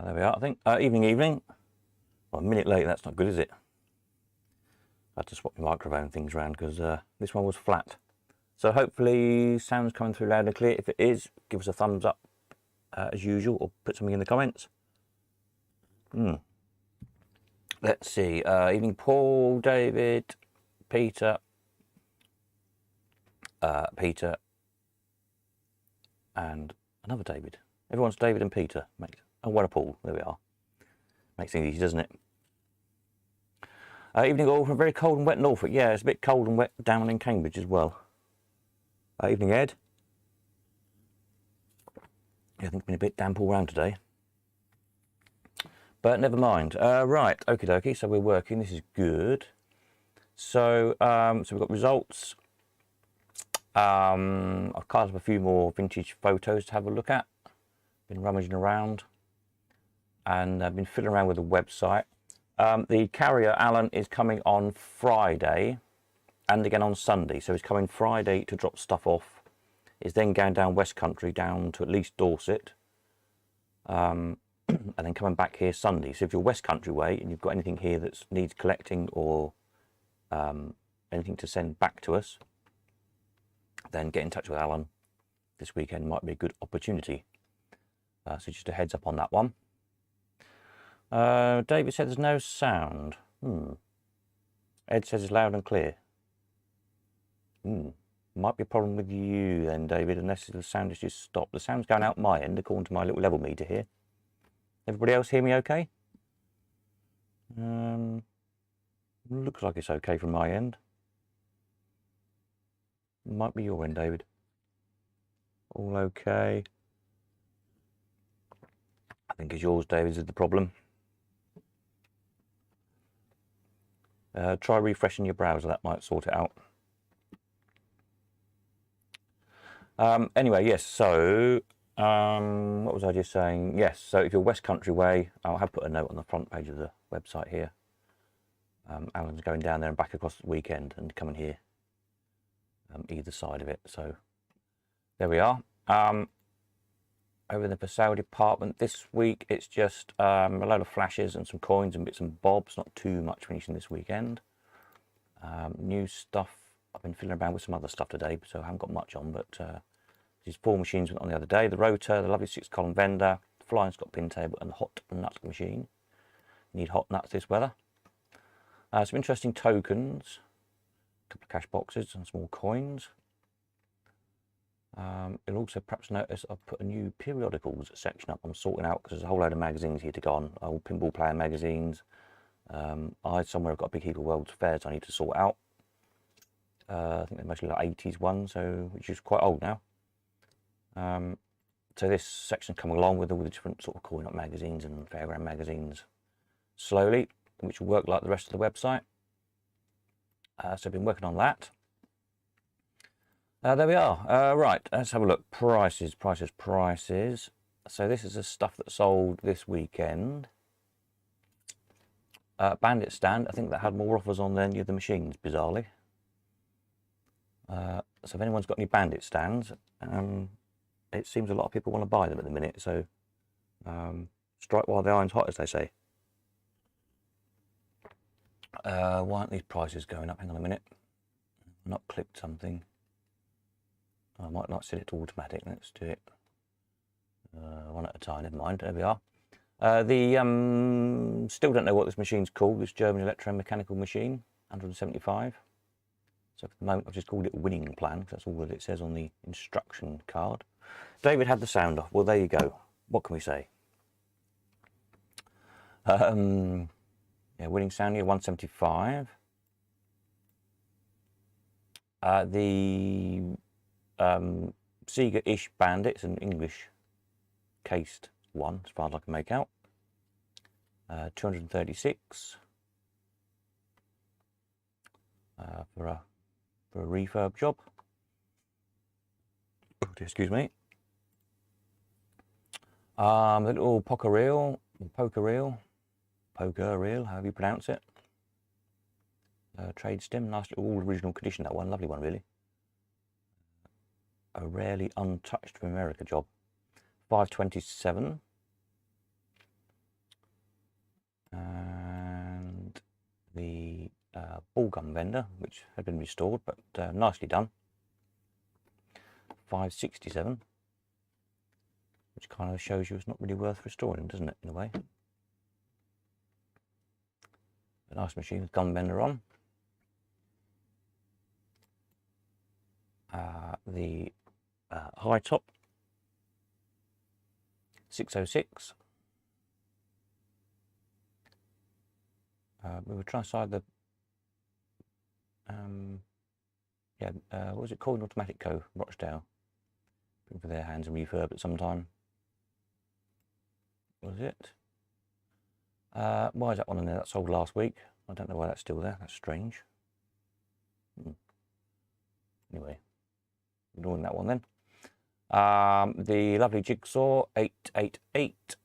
There we are, I think. Evening. Well, a minute late, that's not good, is it? I had to swap the microphone things around because this one was flat. So hopefully sound's coming through loud and clear. If it is, give us a thumbs up as usual, or put something in the comments. Let's see. Evening Paul, David, Peter, and another David. Everyone's David and Peter. Oh, what a Paul. There we are. Makes things easy, doesn't it? Evening all from very cold and wet Norfolk. Yeah, it's a bit cold and wet down in Cambridge as well. Evening Ed. Yeah, I think it's been a bit damp all round today. But never mind. Right, okie dokie. So we're working. This is good. So, we've got results. I've carved up a few more vintage photos to have a look at. Been rummaging around, and I've been fiddling around with the website. The carrier Alan is coming on Friday, and again on Sunday. So he's coming Friday to drop stuff off. He's then going down West Country, down to at least Dorset, and then coming back here Sunday. So if you're West Country way and you've got anything here that needs collecting or anything to send back to us, then get in touch with Alan. This weekend might be a good opportunity. So just a heads up on that one. David said there's no sound. Ed says it's loud and clear. Might be a problem with you then, David, unless the sound has just stopped. The sound's going out my end according to my little level meter here. Everybody else hear me okay? Looks like it's okay from my end. Might be your end, David. All okay. I think it's yours, David, is the problem. Try refreshing your browser, that might sort it out. Anyway, yes, so what was I just saying? Yes, so if you're West Country way, I'll have put a note on the front page of the website here. Alan's going down there and back across the weekend and coming here, either side of it. So there we are. Over in the for sale department this week, it's just a load of flashes and some coins and bits and bobs. Not too much finishing this weekend. New stuff. I've been fiddling around with some other stuff today, so I haven't got much on. But these 4 machines went on the other day: the rotor, the lovely 6-column vendor, the flying Scott pin table, and the hot nut machine. Need hot nuts this weather. Some interesting tokens, a couple of cash boxes and small coins. You'll also perhaps notice I've put a new periodicals section up. I'm sorting out because there's a whole load of magazines here to go on. Old pinball player magazines. Somewhere I've got a big heap of World's Fairs I need to sort out. I think they're mostly like 80s ones, so which is quite old now. So this section coming along with all the different sort of coin-up magazines and fairground magazines slowly, which will work like the rest of the website. So I've been working on that. There we are. Right, let's have a look. Prices. So this is the stuff that sold this weekend. Bandit stand, I think that had more offers on than the other machines, bizarrely. So if anyone's got any bandit stands, it seems a lot of people want to buy them at the minute. So strike while the iron's hot, as they say. Why aren't these prices going up? Hang on a minute. I've not clicked something. I might not set it to automatic. Let's do it one at a time. Never mind. There we are. Still don't know what this machine's called. This German electromechanical machine, 175. So for the moment, I've just called it winning plan because that's all that it says on the instruction card. David had the sound off. Well, there you go. What can we say? Yeah, winning sound here, 175. The Sega-ish Bandit, it's an English cased one, as far as I can make out. 236 for a refurb job. Excuse me. The little poker reel, however you pronounce it. Trade stem, nice little all original condition, that one, lovely one really. a rarely untouched from America job. 527. And the ball gun vendor, which had been restored, but nicely done. 567. Which kind of shows you it's not really worth restoring, doesn't it, in a way? A nice machine with gun bender on. The high top, 606. We were trying to side the what was it called? Automatic Co. Rochdale. Bring for their hands and refurb at some time. Was it? Why is that one in there? That sold last week. I don't know why that's still there. That's strange. Anyway, ignoring that one then. The lovely jigsaw 888.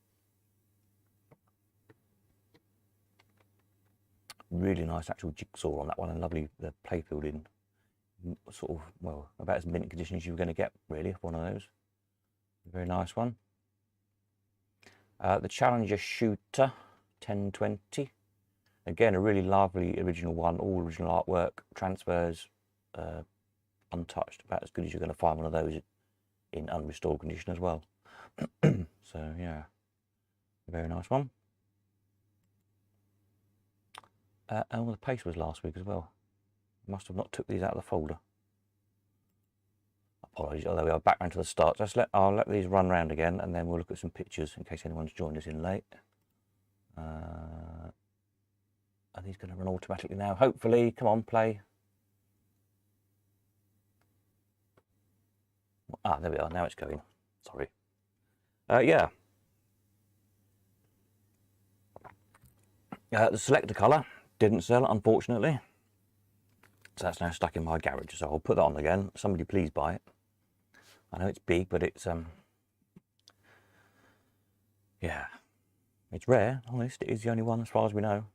Really nice actual jigsaw on that one, and lovely the playfield in sort of, well, about as mint condition as you were going to get really, one of those. Very nice one. The Challenger Shooter 1020. Again, a really lovely original one, all original artwork, transfers, untouched, about as good as you're going to find one of those in unrestored condition as well. So yeah, very nice one. And the paste was last week as well. Must have not took these out of the folder. Apologies. Oh, there we are, back round to the start. I'll let these run round again, and then we'll look at some pictures in case anyone's joined us in late. Are these going to run automatically now? Hopefully. Come on, play. There we are. Now it's going. Sorry. Yeah. The selector colour didn't sell, unfortunately. So that's now stuck in my garage. So I'll put that on again. Somebody please buy it. I know it's big, but it's yeah, it's rare. Honest, it is the only one as far as we know.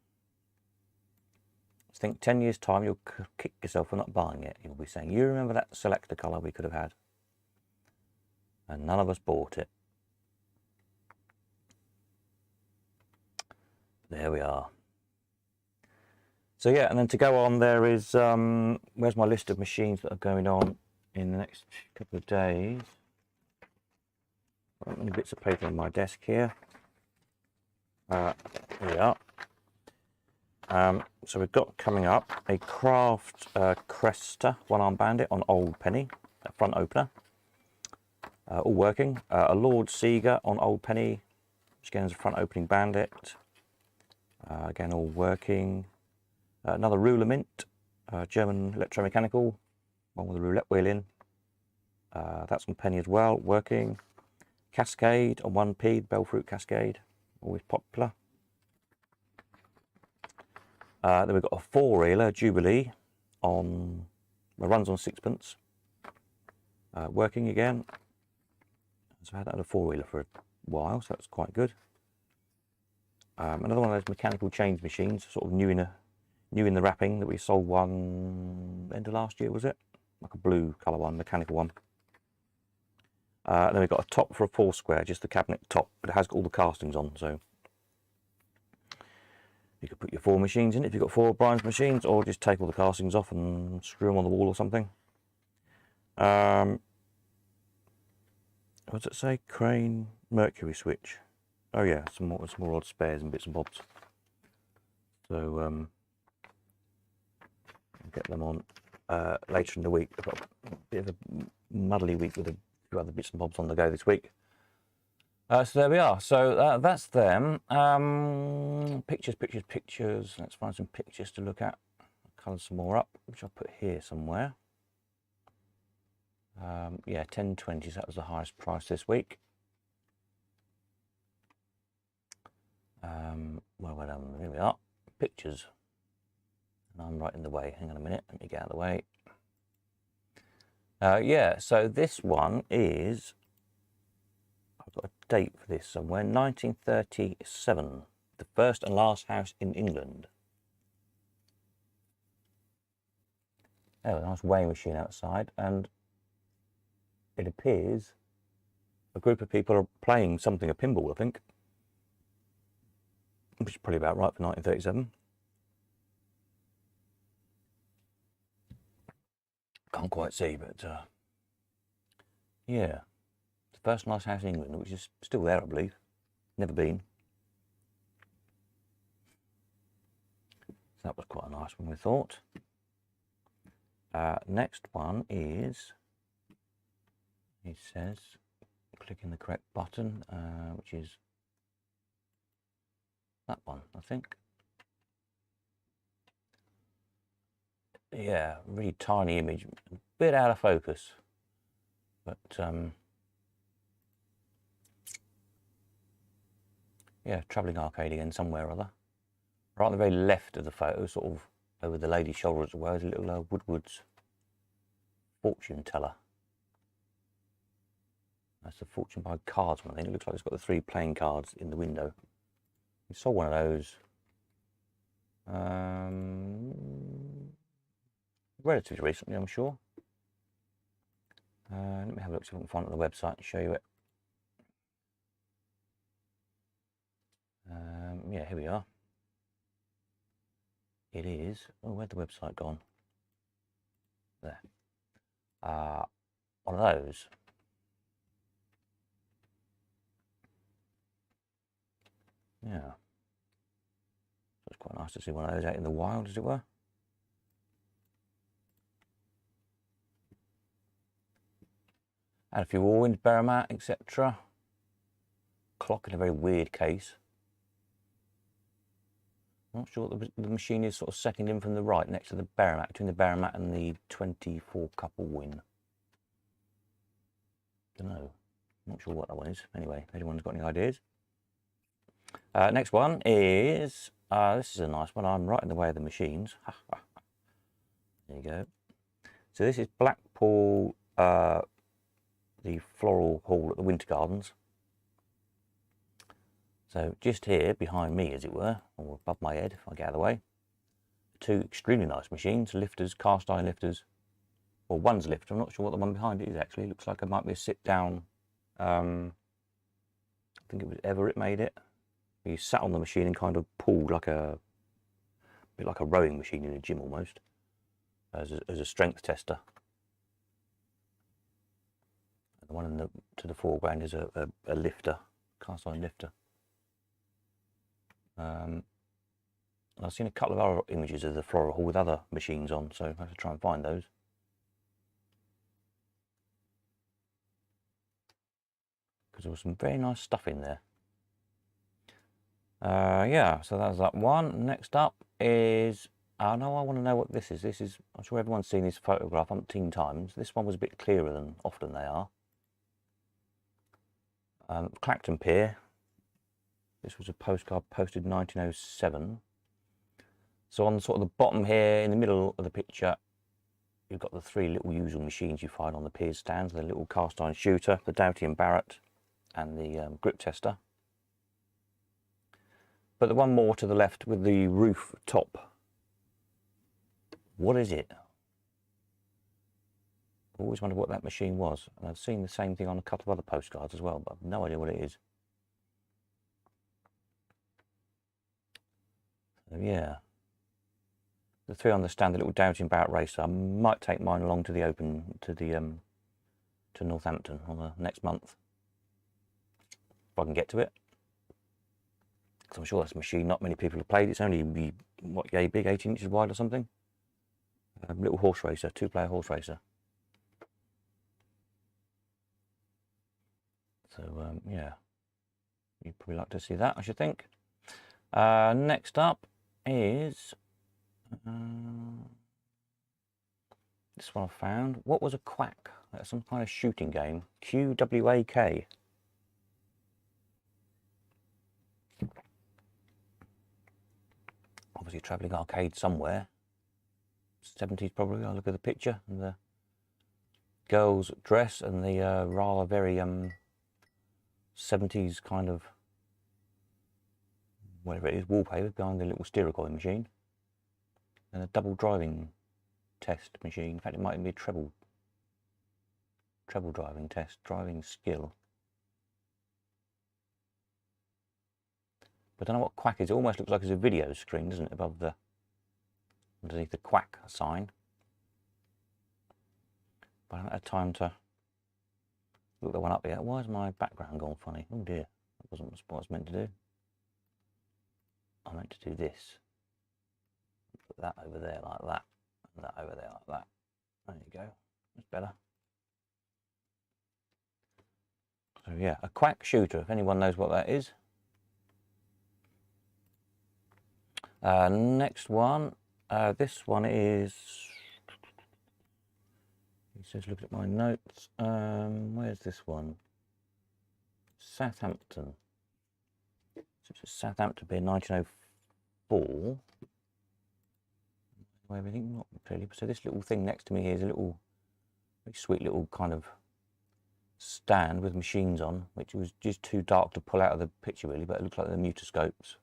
I think 10 years time you'll kick yourself for not buying it. You'll be saying, you remember that selector colour we could have had, and none of us bought it. There we are. So yeah, and then to go on, there is where's my list of machines that are going on in the next couple of days. Right, many bits of paper on my desk here. Here we are. So we've got coming up a Craft Cresta one-arm bandit on Old Penny, a front opener, all working. A Lord Seeger on Old Penny, which again is a front opening bandit, again all working. Another Ruler Mint, German electromechanical, one with a roulette wheel in. That's on Penny as well, working. Cascade on 1p, Bellfruit Cascade, always popular. Then we've got a four-reeler Jubilee on, well, runs on sixpence, working again. So I had a four-reeler for a while, so that's quite good. Another one of those mechanical change machines, sort of new in the wrapping, that we sold one end of last year, was it? Like a blue colour one, mechanical one. Then we've got a top for a four square, just the cabinet top, but it has got all the castings on, so you could put your four machines in if you've got four Brian's machines, or just take all the castings off and screw them on the wall or something. What does it say? Crane Mercury switch. Oh yeah, some more odd spares and bits and bobs. So I'll get them on later in the week. I've got a bit of a muddly week with a few other bits and bobs on the go this week. So there we are. So that's them. Pictures. Let's find some pictures to look at. I'll colour some more up, which I'll put here somewhere. Yeah, 1020s. That was the highest price this week. Well, here we are. Pictures. And I'm right in the way. Hang on a minute. Let me get out of the way. Yeah. So this one is. I've got a date for this somewhere. 1937. The first and last house in England. There was a nice weighing machine outside, and it appears a group of people are playing something, a pinball, I think, which is probably about right for 1937. Can't quite see, but yeah, it's the first nice house in England, which is still there, I believe. Never been. So that was quite a nice one, we thought. Next one is, it says, clicking the correct button, which is that one, I think. Yeah, really tiny image, a bit out of focus, but yeah, travelling arcade again somewhere or other. Right on the very left of the photo, sort of over the lady's shoulder as well, is a little Woodward's fortune teller. That's the fortune by cards one, I think. It looks like it's got the 3 playing cards in the window. We saw one of those relatively recently, I'm sure. Let me have a look, see if I can find it on the website and show you it. Yeah, here we are. It is. Oh, where'd the website gone? There. One of those. Yeah. So it's quite nice to see one of those out in the wild, as it were. And a few Orwins, Baromat, etc. Clock in a very weird case. I'm not sure what the machine is sort of second in from the right, next to the Baromat, between the Baromat and the 24 couple win. Don't know. Not sure what that one is. Anyway, if anyone's got any ideas. Next one is, this is a nice one. I'm right in the way of the machines. There you go. So this is Blackpool, the floral hall at the Winter Gardens. So just here, behind me, as it were, or above my head, if I get out of the way, 2 extremely nice machines, lifters, cast iron lifters. Well, one's a lifter. I'm not sure what the one behind it is, actually. It looks like it might be a sit-down. I think it was Everett made it. You sat on the machine and kind of pulled like a bit like a rowing machine in a gym almost, as a strength tester. And the one to the foreground is a lifter, cast iron lifter. I've seen a couple of other images of the floral hall with other machines on, so I have to try and find those. Because there was some very nice stuff in there. Yeah, so that's that one. Next up is, I want to know what this is. This is, I'm sure everyone's seen this photograph umpteen times. This one was a bit clearer than often they are. Clacton Pier. This was a postcard posted in 1907. So on sort of the bottom here, in the middle of the picture, you've got the 3 little usual machines you find on the pier stands, the little cast iron shooter, the Doughty and Barrett, and the grip tester. But the one more to the left with the roof top, what is it? I've always wondered what that machine was, and I've seen the same thing on a couple of other postcards as well, but I've no idea what it is. So yeah, the 3 on the stand, the little Doughty and Barrett racer. I might take mine along to the Open, to Northampton on the next month, if I can get to it. Because I'm sure that's a machine not many people have played. It's only, what, yay big, 18 inches wide or something. Little horse racer, 2-player horse racer. So yeah, you'd probably like to see that, I should think. Next up is this one I found. What was a quack? That's some kind of shooting game. QWAK. Obviously travelling arcade somewhere. 70s probably. I'll look at the picture and the girl's dress and the rather very 70s kind of, whatever it is, wallpaper behind the little steerer coin machine, and a double driving test machine. In fact, it might even be a treble. Treble driving test, driving skill. But I don't know what quack is. It almost looks like it's a video screen, doesn't it, above the, underneath the quack sign. But I haven't had time to look that one up yet. Why is my background gone funny? Oh dear, that wasn't what I was meant to do. I meant to do this. Put that over there like that, and that over there like that. There you go, that's better. So yeah, a quack shooter, if anyone knows what that is. Next one, this one is, it says look at my notes, where's this one? Southampton. So it's a Southampton beer, 1904. Everything, not clearly. So this little thing next to me here is a little, very sweet little kind of stand with machines on, which was just too dark to pull out of the picture really, but it looks like the mutoscopes.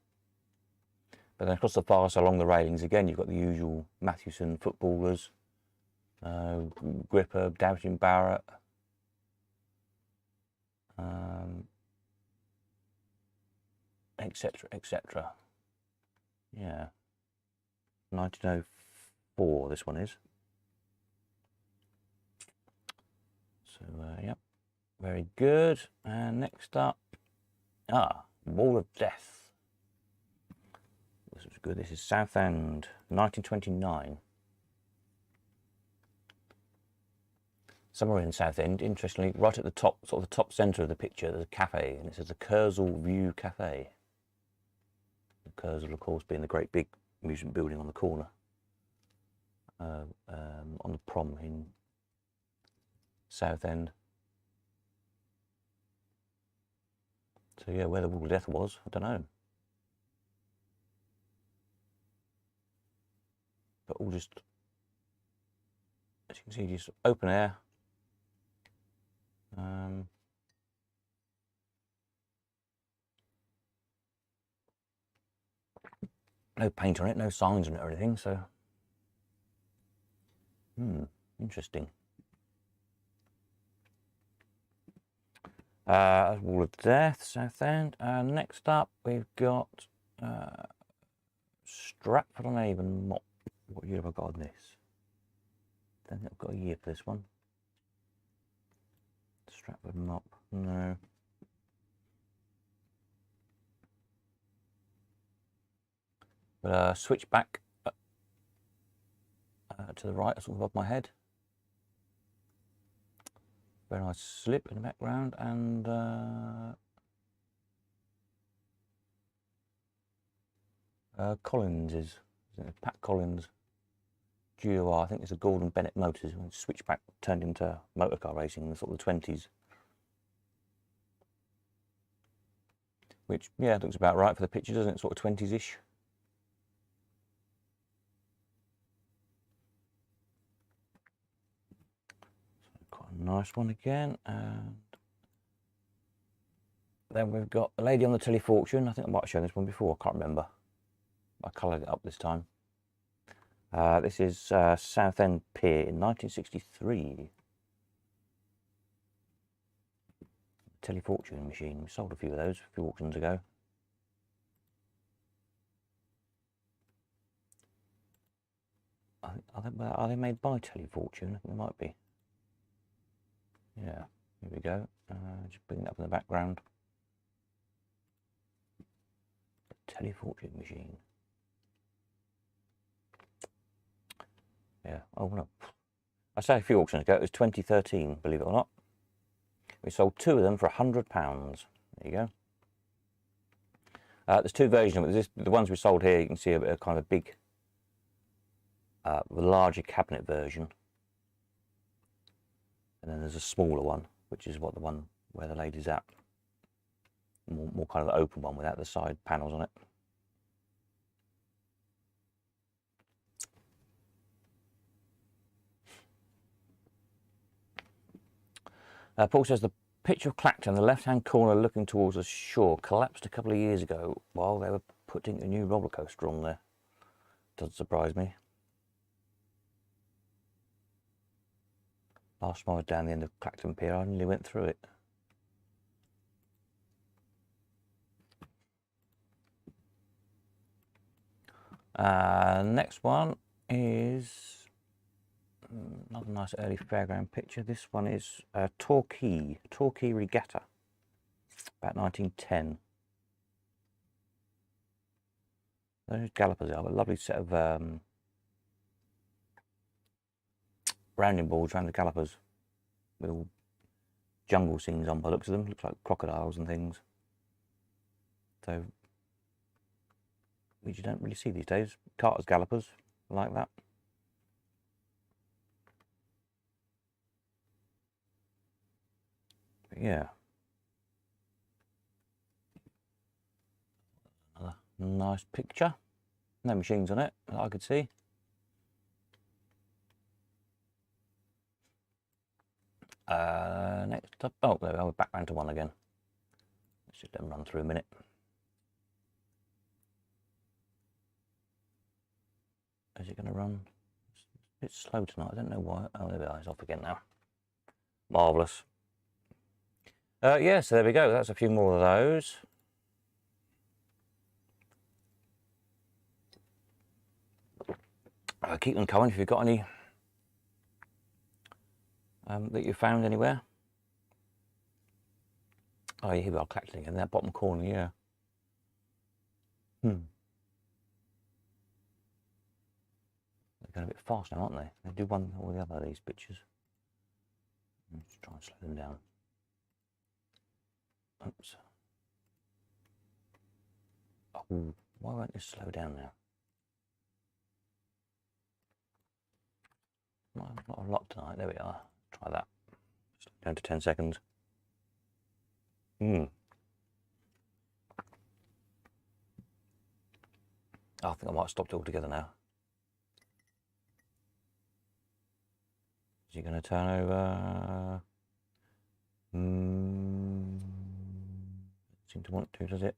But then across the far side along the railings again, you've got the usual Mathewson footballers, Gripper, Dowsing Barrett, etc., etc. Yeah, 1904 this one is. So yep, very good. And next up, Wall of Death. This was good. This is Southend, 1929. Somewhere in Southend, interestingly, right at the top, sort of the top centre of the picture, there's a cafe, and it says the Kurzel View Cafe. The Kurzel, of course, being the great big amusement building on the corner, on the prom in Southend. So yeah, where the Wall of Death was, I don't know. But all just, as you can see, just open air. No paint on it, no signs on it or anything, so interesting. Wall of Death, Southend. Next up, we've got Stratford-on-Avon mop. What year have I got on this? Don't think I've got a year for this one. Stratford mop, no. But switch back to the right, sort of above my head. Very nice slip in the background, and Collins is it Pat Collins. GOR, I think it's a Gordon Bennett Motors. Switchback turned into motorcar racing in the sort of the 20s. Which, yeah, looks about right for the picture, doesn't it? Sort of 20s-ish. So quite a nice one again. And then we've got a lady on the Telefortune. I think I might have shown this one before, I can't remember. I coloured it up this time. This is Southend Pier in 1963. Telefortune machine. We sold a few of those a few auctions ago. Are they made by Telefortune? I think they might be. Yeah, here we go. Just bring it up in the background. The Telefortune machine. Yeah, oh no. I say a few auctions ago, it was 2013, believe it or not. We sold 2 of them for £100. There you go. There's 2 versions of it. The ones we sold here, you can see a kind of a big, the larger cabinet version. And then there's a smaller one, which is what the one where the lady's at. More kind of the open one without the side panels on it. Paul says the picture of Clacton, the left-hand corner looking towards the shore, collapsed a couple of years ago while they were putting a new roller coaster on there. Doesn't surprise me. Last time I was down the end of Clacton Pier, I nearly went through it. Next one is another nice early fairground picture. This one is Torquay Regatta, about 1910. Those gallopers are a lovely set of rounding boards around the gallopers with all jungle scenes on by the looks of them. Looks like crocodiles and things. So, which you don't really see these days. Carter's gallopers like that. But yeah. Another nice picture. No machines on it that I could see. Next up, oh, there we are, we're back round to one again. Let's just let them run through a minute. Is it going to run? It's a bit slow tonight, I don't know why. Oh, there we are, it's off again now. Marvellous. Yeah, so there we go, that's a few more of those. Keep them coming if you've got any that you found anywhere. Oh, here we are, Clacton in that bottom corner, yeah. They're going a bit fast now, aren't they? They do one or the other of these pictures. Let's try and slow them down. Oops. Oh, why won't this slow down now? Not a lot tonight. There we are. Try that. Slow down to 10 seconds. I think I might have stopped it altogether now. Is he going to turn over? Doesn't seem to want to, does it?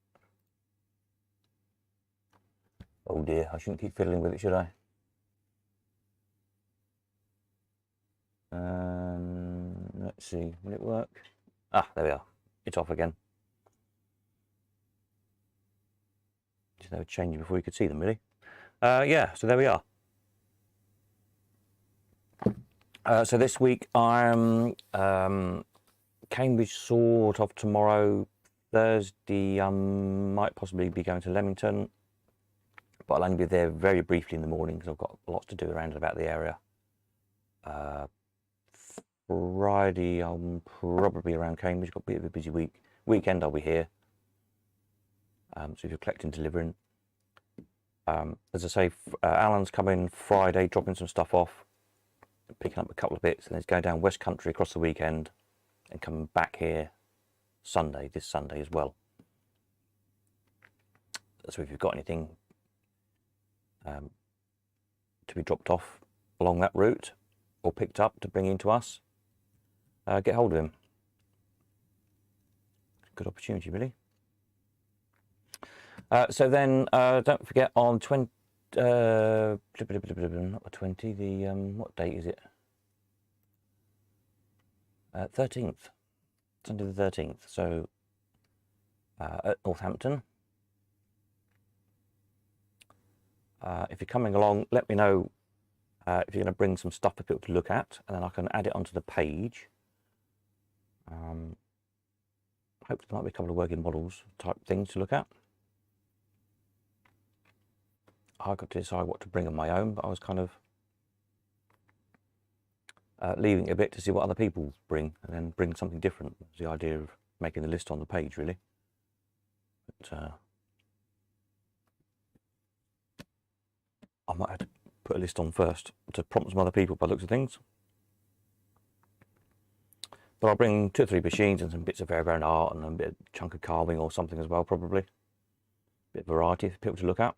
Oh dear, I shouldn't keep fiddling with it, should I? Let's see, will it work? Ah, there we are. It's off again. Just they were changing before you could see them, really. Yeah, so there we are. So this week I'm Cambridge sort of tomorrow. Thursday I might possibly be going to Leamington, but I'll only be there very briefly in the morning because I've got lots to do around and about the area. Friday I'm probably around Cambridge, got a bit of a busy week. Weekend I'll be here. So if you're collecting, delivering. As I say, Alan's coming Friday, dropping some stuff off, picking up a couple of bits, and then going down West Country across the weekend and coming back here Sunday, this Sunday as well. So if you've got anything to be dropped off along that route or picked up to bring into us, get hold of him. Good opportunity, really. So then, don't forget on not the 20, the what date is it? 13th, Sunday the 13th. So at Northampton. If you're coming along, let me know if you're going to bring some stuff for people to look at, and then I can add it onto the page. Hopefully there might be a couple of working models type things to look at. I got to decide what to bring on my own, but I was kind of leaving it a bit to see what other people bring, and then bring something different. It was the idea of making the list on the page, really. But I might have to put a list on first to prompt some other people by the looks of things. But I'll bring 2 or 3 machines and some bits of fairground art and a bit of chunk of carving or something as well, probably. A bit of variety for people to look at.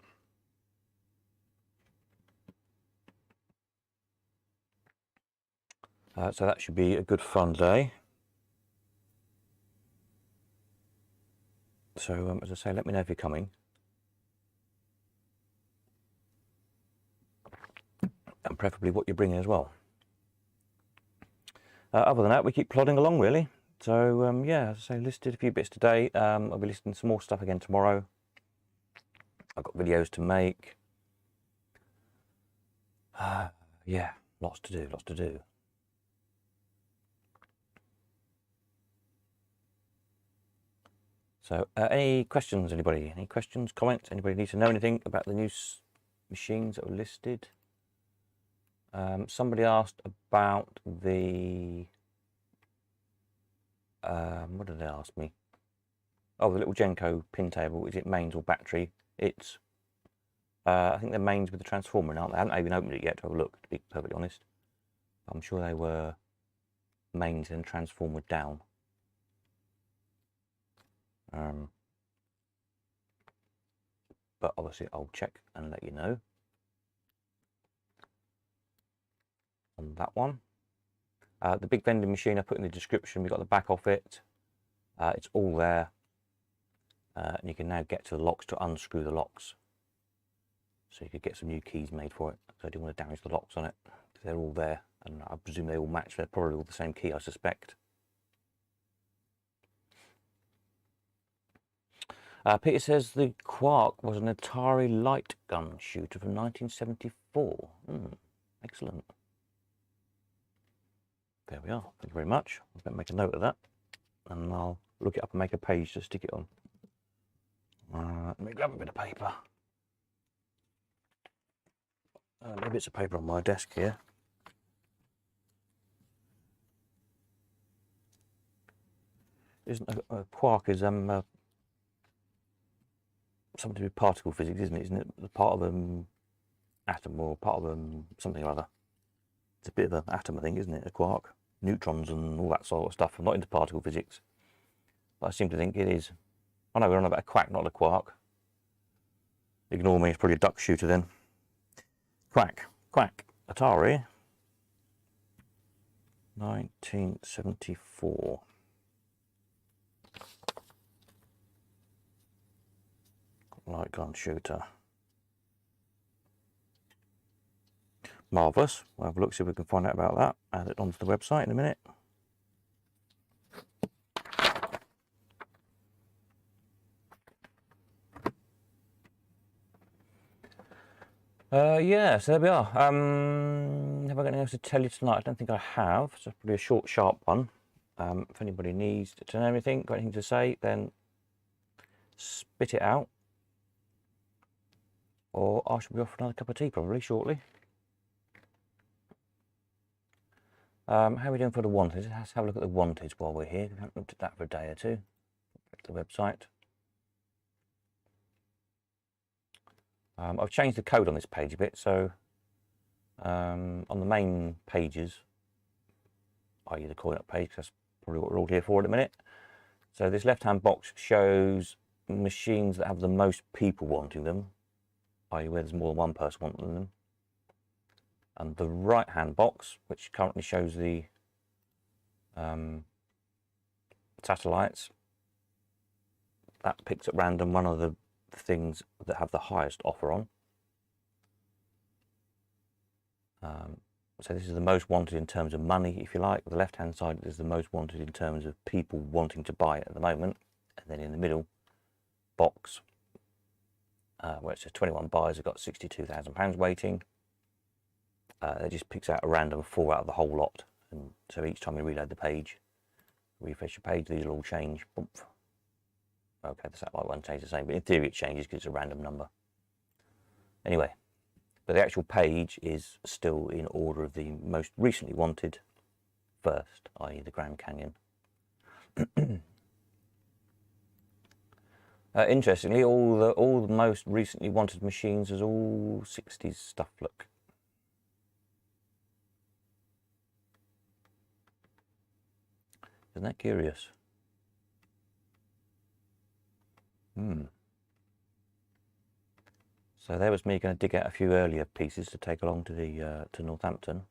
So that should be a good fun day. So as I say, let me know if you're coming. And preferably what you're bringing as well. Other than that, we keep plodding along, really. So, yeah, as I say, listed a few bits today. I'll be listing some more stuff again tomorrow. I've got videos to make. Yeah, lots to do, lots to do. So, any questions, anybody? Any questions, comments? Anybody needs to know anything about the new machines that were listed? Somebody asked about the... what did they ask me? Oh, the little Genco pin table. Is it mains or battery? It's... I think they're mains with the transformer, aren't they? I haven't even opened it yet to have a look, to be perfectly honest. I'm sure they were mains and transformer down. But obviously I'll check and let you know on that one. The big vending machine I put in the description, we've got the back of it. It's all there. And you can now get to the locks to unscrew the locks. So you could get some new keys made for it. So I didn't want to damage the locks on it. They're all there, and I presume they all match. They're probably all the same key, I suspect. Peter says the Quark was an Atari light gun shooter from 1974. Excellent. There we are. Thank you very much. I'm going to make a note of that, and I'll look it up and make a page to stick it on. Let me grab a bit of paper. Bits of paper on my desk here. Isn't a quark is something to do with particle physics, isn't it? Isn't it the part of an atom or part of something or other? It's a bit of an atom, I think, isn't it? A quark, neutrons and all that sort of stuff. I'm not into particle physics, but I seem to think it is. I know we're on about a quack, not a quark. Ignore me. It's probably a duck shooter then. Quack, Atari, 1974. Light gun shooter. Marvellous. We'll have a look, see if we can find out about that. Add it onto the website in a minute. Yeah, so there we are. Have I got anything else to tell you tonight? I don't think I have. So it's probably a short, sharp one. If anybody needs to know anything, got anything to say, then spit it out. Or I shall be off for another cup of tea probably shortly. How are we doing for the wanted? Let's have a look at the wanted while we're here. We haven't looked at that for a day or two. Back to the website. I've changed the code on this page a bit, so on the main pages, i.e. the coin up page, that's probably what we're all here for at the minute. So this left-hand box shows machines that have the most people wanting them, i.e. where there's more than one person wanting them. And the right-hand box, which currently shows the satellites, that picks at random one of the things that have the highest offer on. So this is the most wanted in terms of money, if you like. The left hand side is the most wanted in terms of people wanting to buy it at the moment, and then in the middle box where it says 21 buyers have got £62,000 waiting, it just picks out a random 4 out of the whole lot, and so each time you reload the page, refresh your page, these will all change. Boom. Okay, the satellite one stays the same, but in theory it changes because it's a random number. Anyway, but the actual page is still in order of the most recently wanted first, i.e. the Grand Canyon. Interestingly, all the most recently wanted machines is all 60s stuff. Look. Isn't that curious? So there was me going to dig out a few earlier pieces to take along to the to Northampton.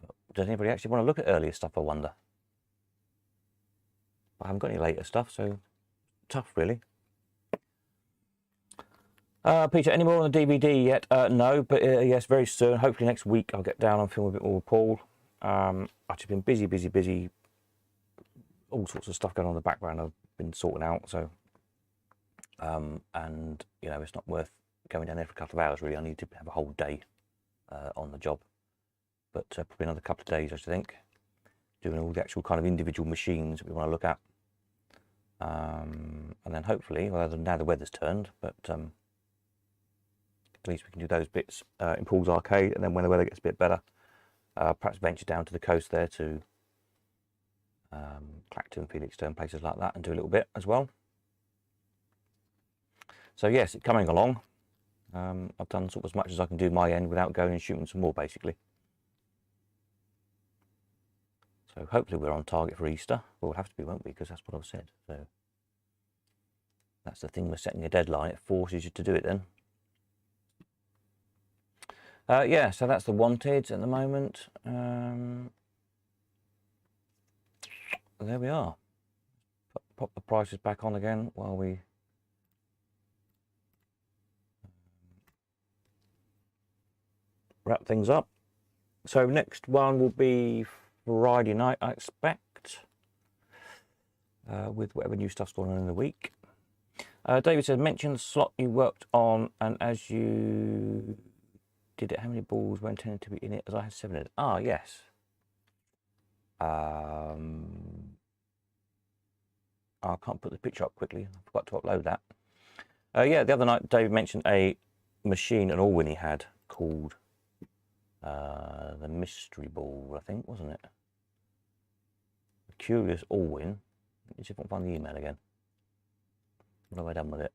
But does anybody actually want to look at earlier stuff, I wonder? I haven't got any later stuff, so tough really. Peter, any more on the DVD yet? No, but yes, very soon. Hopefully next week I'll get down and film a bit more with Paul. I've just been busy. All sorts of stuff going on in the background I've been sorting out. So, and you know, it's not worth going down there for a couple of hours really. I need to have a whole day on the job, but probably another couple of days I should think, doing all the actual kind of individual machines that we want to look at. And then hopefully, well, now the weather's turned, but at least we can do those bits in Paul's Arcade, and then when the weather gets a bit better, perhaps venture down to the coast there to Clacton, Felixstowe, places like that, and do a little bit as well. So yes, it's coming along. I've done sort of as much as I can do my end without going and shooting some more, basically. So hopefully we're on target for Easter. Well, we'll have to be, won't we? Because that's what I've said. So that's the thing with setting a deadline. It forces you to do it then. Yeah, so that's the wanted at the moment. There we are. Pop the prices back on again while we wrap things up. So next one will be Friday night, I expect, with whatever new stuff's going on in the week. David said, mention the slot you worked on, and as you did it, how many balls were intended to be in it? As I had 7 in it. Ah, yes. I can't put the picture up quickly. I forgot to upload that. Yeah, the other night David mentioned a machine, an Allwyn he had called the Mystery Ball, I think, wasn't it? A curious Allwyn. Let me see if I can find the email again. What have I done with it?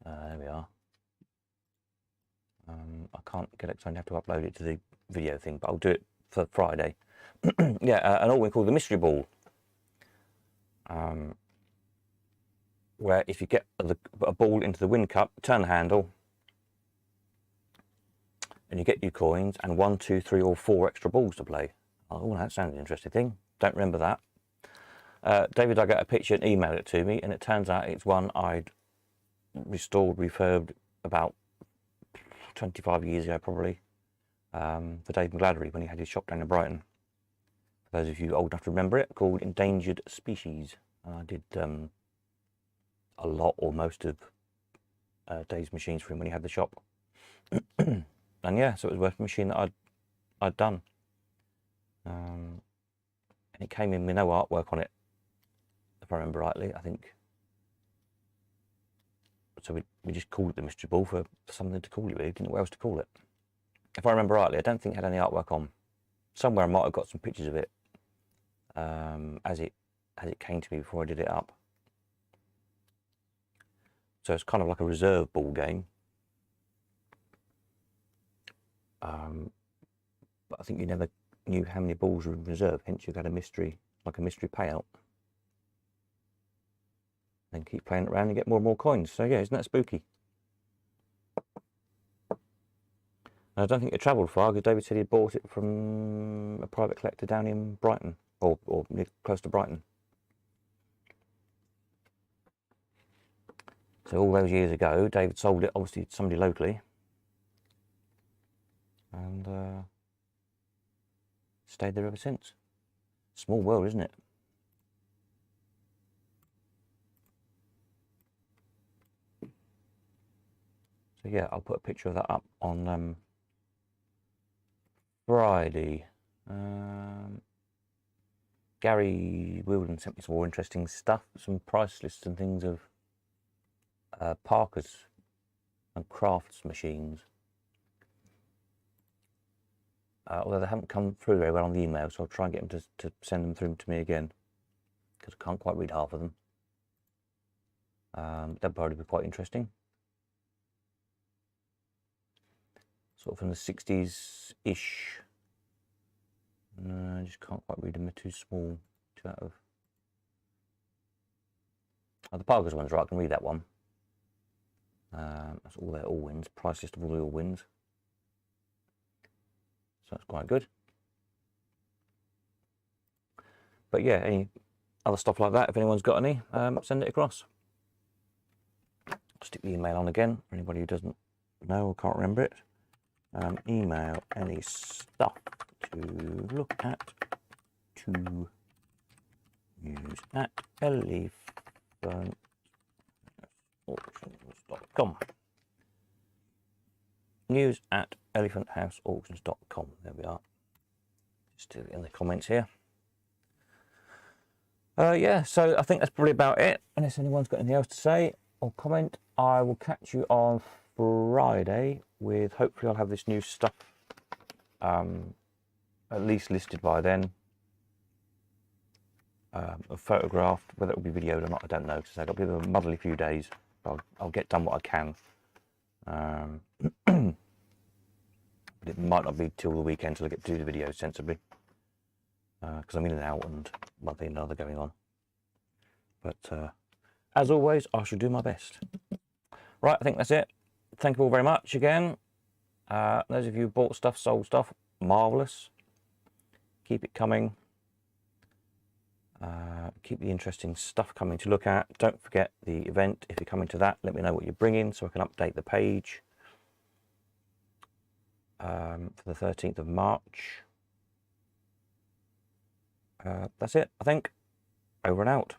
There we are. I can't get it because I have to upload it to the video thing, but I'll do it for Friday. Yeah, an Allwyn called the Mystery Ball. Where if you get a ball into the wind cup, turn the handle, and you get your coins and 1, 2, 3, or 4 extra balls to play. Oh, that sounds an interesting thing. Don't remember that. David dug out a picture and emailed it to me, and it turns out it's one I'd restored, refurbed about 25 years ago, probably, for Dave McGladdery when he had his shop down in Brighton. For those of you old enough to remember it, called Endangered Species. I did a lot or most of Dave's machines for him when he had the shop. And yeah, so it was worth a machine that I'd done. And it came in with no artwork on it, if I remember rightly, I think. So we just called it the Mystery Ball for something to call it with. Didn't know what else to call it. If I remember rightly, I don't think it had any artwork on. Somewhere I might have got some pictures of it as it came to me before I did it up. So it's kind of like a reserve ball game. But I think you never knew how many balls were in reserve, hence you had a mystery, like a mystery payout. Then keep playing it around and get more and more coins. So yeah, isn't that spooky? And I don't think it travelled far, because David said he bought it from a private collector down in Brighton, or near, close to Brighton. So all those years ago, David sold it obviously to somebody locally, and stayed there ever since. Small world, isn't it? So yeah, I'll put a picture of that up on Friday. Gary Wilden sent me some more interesting stuff, some price lists and things of Parkers and Crafts machines. Although they haven't come through very well on the email, so I'll try and get them to send them through to me again, because I can't quite read half of them. That'd probably be quite interesting. Sort of from the 60s-ish. No, I just can't quite read them, they're too small. Too out of... Oh, the Parkers one's right, I can read that one. That's all their Allwyns, price list of all the Allwyns. So that's quite good. But yeah, any other stuff like that, if anyone's got any, send it across. I'll stick the email on again for anybody who doesn't know or can't remember it. email any stuff to look at to news at elephanthauctions.com. News at elephanthauctions.com. There we are. Just do it in the comments here. Yeah, so I think that's probably about it. Unless anyone's got anything else to say or comment, I will catch you on Friday with, hopefully I'll have this new stuff at least listed by then. Photographed, whether it will be videoed or not, I don't know. Because it'll be a muddly few days. I'll get done what I can. But it might not be till the weekend till I get to do the videos sensibly. Because I'm in and out and one thing and another going on. But as always, I shall do my best. Right, I think that's it. Thank you all very much again. Those of you who bought stuff, sold stuff, marvellous. Keep it coming. Keep the interesting stuff coming to look at. Don't forget the event. If you're coming to that, let me know what you're bringing so I can update the page for the 13th of March. That's it, I think. Over and out.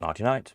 Nighty night.